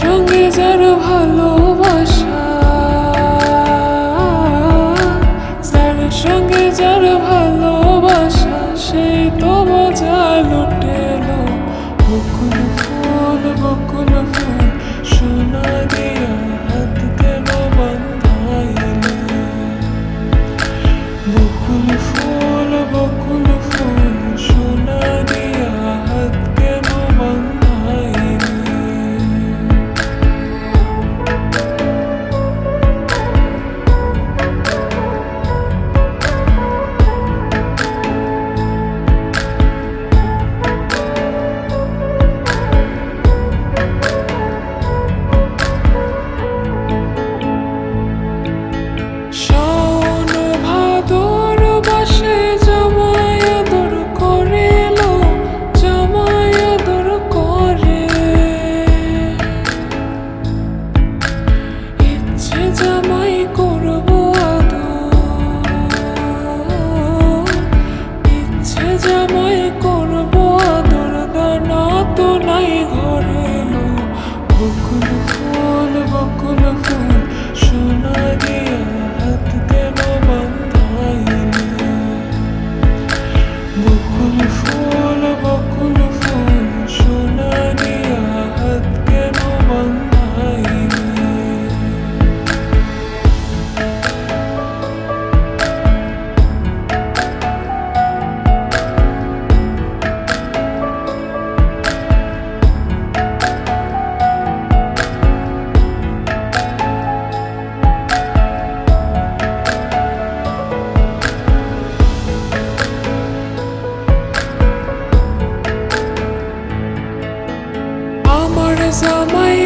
সঙ্গে যার ভালোবাসা, যার সঙ্গে যার ভালোবাসা, সেই তো মজা লুটেলো। বকুল ফুল সোনা দিয়া হাত কেন বান্ধাইলে? বকুল ফুল সোনা দিয়া হাত কেন বান্ধাইলে? জামাই করবো আদর, ইচ্ছে জামাই করবো আদর, দানা তো নাই ঘরে লো। বকুল ফুল সোনা দিয়া হাত কেন বান্ধাইলে? বকুল ফুল সোনা দিয়া হাত কেন বান্ধাইলে? জামাই